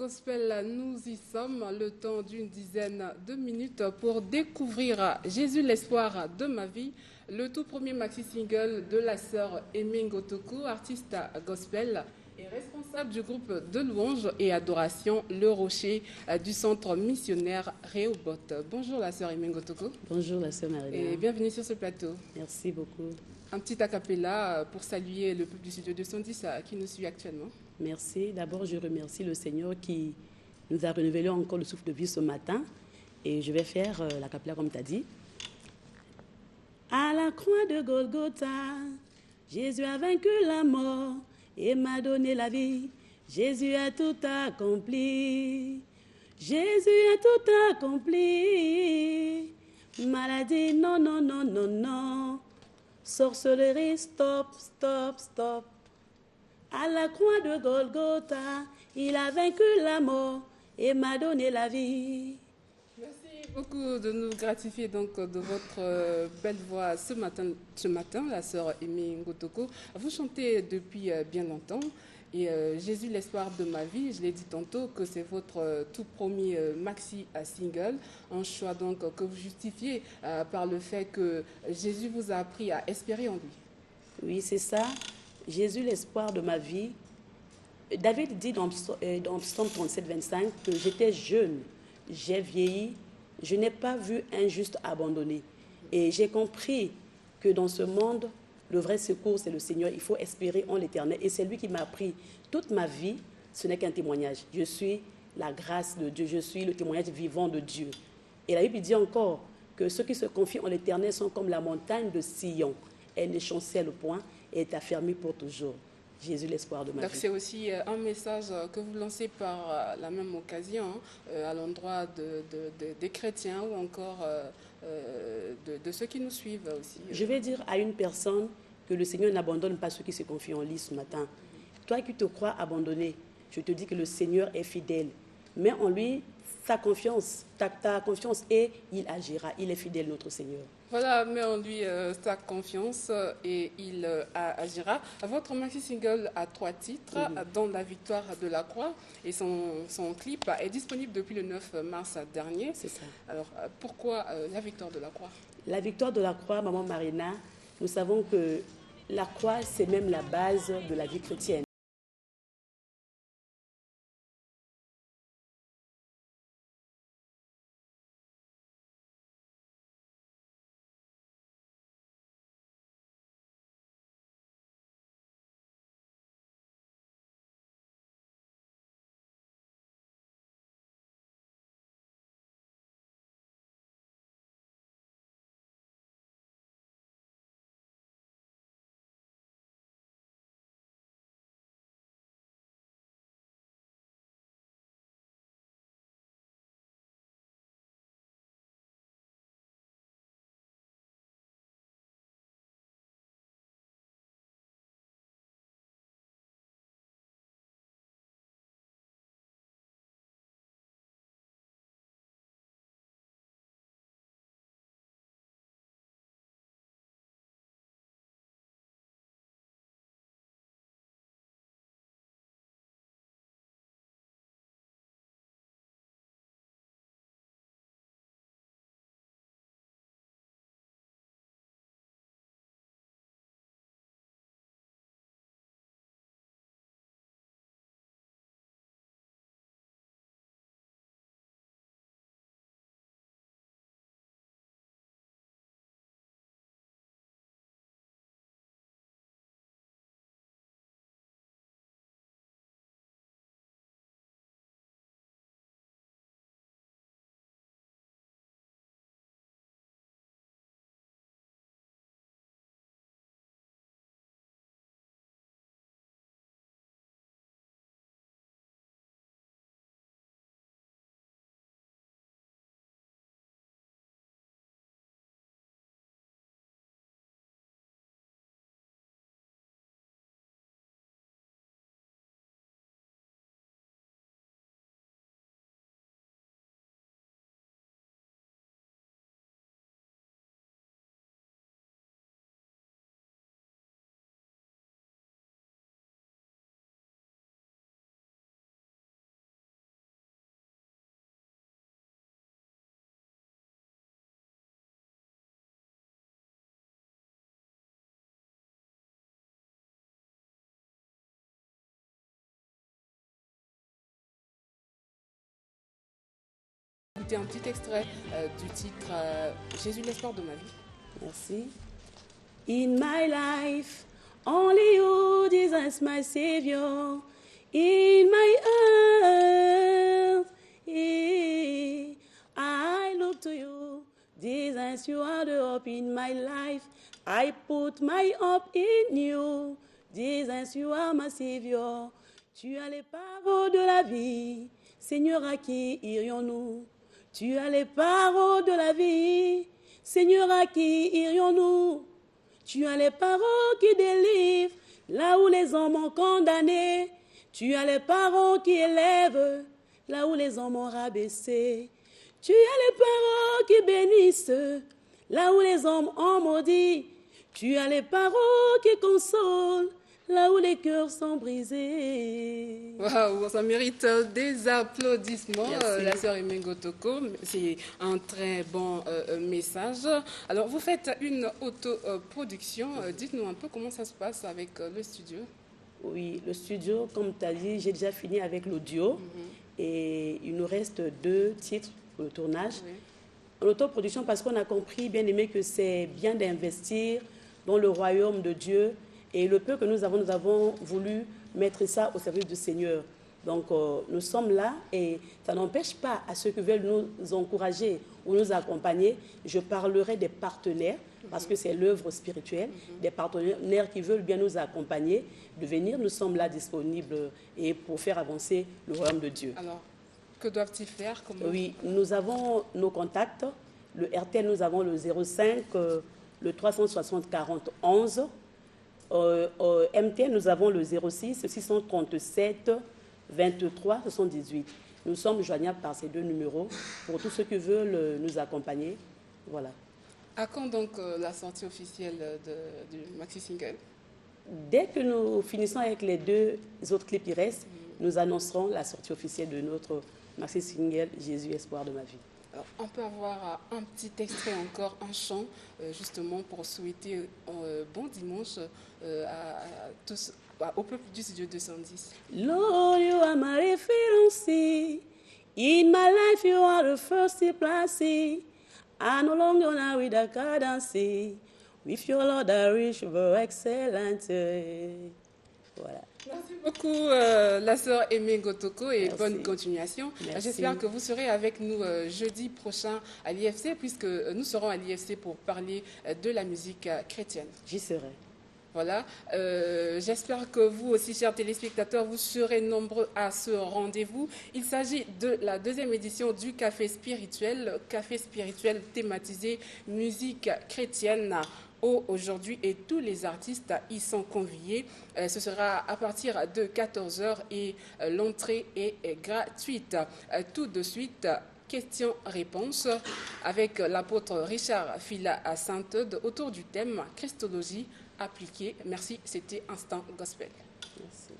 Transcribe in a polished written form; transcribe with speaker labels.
Speaker 1: Gospel, nous y sommes, le temps d'une dizaine de minutes pour découvrir Jésus, l'espoir de ma vie, le tout premier maxi-single de la sœur Aimé Ngotoko, artiste gospel et responsable du groupe de louanges et adoration Le Rocher du centre missionnaire Rehoboth. Bonjour la sœur Aimé Ngotoko.
Speaker 2: Bonjour la sœur Marina.
Speaker 1: Et bienvenue sur ce plateau.
Speaker 2: Merci beaucoup.
Speaker 1: Un petit acapella pour saluer le peuple du studio 210 qui nous suit actuellement.
Speaker 2: Merci. D'abord, je remercie le Seigneur qui nous a renouvelé encore le souffle de vie ce matin. Et je vais faire l'acapella comme tu as dit. À la croix de Golgotha, Jésus a vaincu la mort et m'a donné la vie. Jésus a tout accompli. Jésus a tout accompli. Maladie, non, non, non, non, non. Sorcellerie, stop, stop, stop. À la croix de Golgotha, il a vaincu la mort et m'a donné la vie.
Speaker 1: Merci beaucoup de nous gratifier donc de votre belle voix ce matin, la sœur Aimé Ngotoko. Vous chantez depuis bien longtemps et Jésus, l'espoir de ma vie, je l'ai dit tantôt que c'est votre tout premier maxi single, un choix donc que vous justifiez par le fait que Jésus vous a appris à espérer en lui.
Speaker 2: Oui, c'est ça. Jésus, l'espoir de ma vie. David dit dans Psaume 37, 25 que j'étais jeune, j'ai vieilli, je n'ai pas vu un juste abandonné. Et j'ai compris que dans ce monde, le vrai secours, c'est le Seigneur. Il faut espérer en l'Éternel. Et c'est lui qui m'a appris toute ma vie. Ce n'est qu'un témoignage. Je suis la grâce de Dieu. Je suis le témoignage vivant de Dieu. Et la Bible dit encore que ceux qui se confient en l'Éternel sont comme la montagne de Sion. Elle ne chancelle point et est affermie pour toujours. Jésus, l'espoir de ma vie.
Speaker 1: Donc c'est aussi un message que vous lancez par la même occasion à l'endroit des chrétiens ou encore de ceux qui nous suivent aussi.
Speaker 2: Je vais dire à une personne que le Seigneur n'abandonne pas ceux qui se confient en lui ce matin. Toi qui te crois abandonné, je te dis que le Seigneur est fidèle. Mets en lui ta confiance et il agira. Il est fidèle, notre Seigneur.
Speaker 1: Voilà, mets en lui sa confiance et il agira. Votre maxi-single a 3 titres, dont La victoire de la croix, et son clip est disponible depuis le 9 mars dernier.
Speaker 2: C'est ça.
Speaker 1: Alors, pourquoi La victoire de la croix?
Speaker 2: La victoire de la croix, maman Marina, nous savons que la croix, c'est même la base de la vie chrétienne.
Speaker 1: écouter un petit extrait du titre Jésus l'espoir de ma vie.
Speaker 2: Merci. In my life, only you, Jesus, my Savior. In my earth, I look to you. Jesus, you are the hope in my life. I put my hope in you. Jesus, you are my Savior. Tu as les paroles de la vie. Seigneur, à qui irions-nous? Tu as les paroles de la vie. Seigneur, à qui irions-nous? Tu as les paroles qui délivrent là où les hommes ont condamné. Tu as les paroles qui élèvent là où les hommes ont rabaissé. Tu as les paroles qui bénissent là où les hommes ont maudit. Tu as les paroles qui consolent là où les cœurs sont brisés.
Speaker 1: Waouh, ça mérite des applaudissements, la sœur Aimée Ngotoko. C'est un très bon message. Alors, vous faites une autoproduction. Dites-nous un peu comment ça se passe avec le studio.
Speaker 2: Oui, le studio, comme tu as dit, j'ai déjà fini avec l'audio. Et il nous reste 2 titres pour le tournage. En autoproduction, parce qu'on a compris, bien aimé, que c'est bien d'investir dans le royaume de Dieu. Et le peu que nous avons voulu mettre ça au service du Seigneur. Donc, nous sommes là et ça n'empêche pas à ceux qui veulent nous encourager ou nous accompagner. Je parlerai des partenaires, parce que c'est l'œuvre spirituelle, des partenaires qui veulent bien nous accompagner, de venir. Nous sommes là disponibles et pour faire avancer le royaume de Dieu.
Speaker 1: Alors, que doivent-ils faire?
Speaker 2: Oui, nous avons nos contacts. Le RTL, nous avons le 05, le 360 40 11. MTN, nous avons le 06 637 23 78. Nous sommes joignables par ces 2 numéros pour tous ceux qui veulent nous accompagner. Voilà.
Speaker 1: À quand donc la sortie officielle du maxi single?
Speaker 2: Dès que nous finissons avec les 2 autres clips qui restent, nous annoncerons la sortie officielle de notre maxi single Jésus espoir de ma vie.
Speaker 1: Alors, on peut avoir un petit extrait encore, un chant, justement pour souhaiter bon dimanche à tous, au peuple du studio 210.
Speaker 2: Lord, you are my reference. In my life, you are the first place. I no longer now with a cadence. With your Lord, I reach for excellence. Voilà.
Speaker 1: Merci beaucoup, la sœur Aimée Ngotoko, et
Speaker 2: Merci.
Speaker 1: bonne continuation. J'espère que vous serez avec nous jeudi prochain à l'IFC, puisque nous serons à l'IFC pour parler de la musique chrétienne.
Speaker 2: J'y serai.
Speaker 1: Voilà. J'espère que vous aussi, chers téléspectateurs, vous serez nombreux à ce rendez-vous. Il s'agit de la 2e édition du Café spirituel thématisé musique chrétienne. Aujourd'hui, et tous les artistes y sont conviés. Ce sera à partir de 14h et l'entrée est gratuite. Tout de suite, questions-réponses avec l'apôtre Richard Fila à Sainte-Eude autour du thème Christologie appliquée. Merci, c'était Instant Gospel.
Speaker 2: Merci.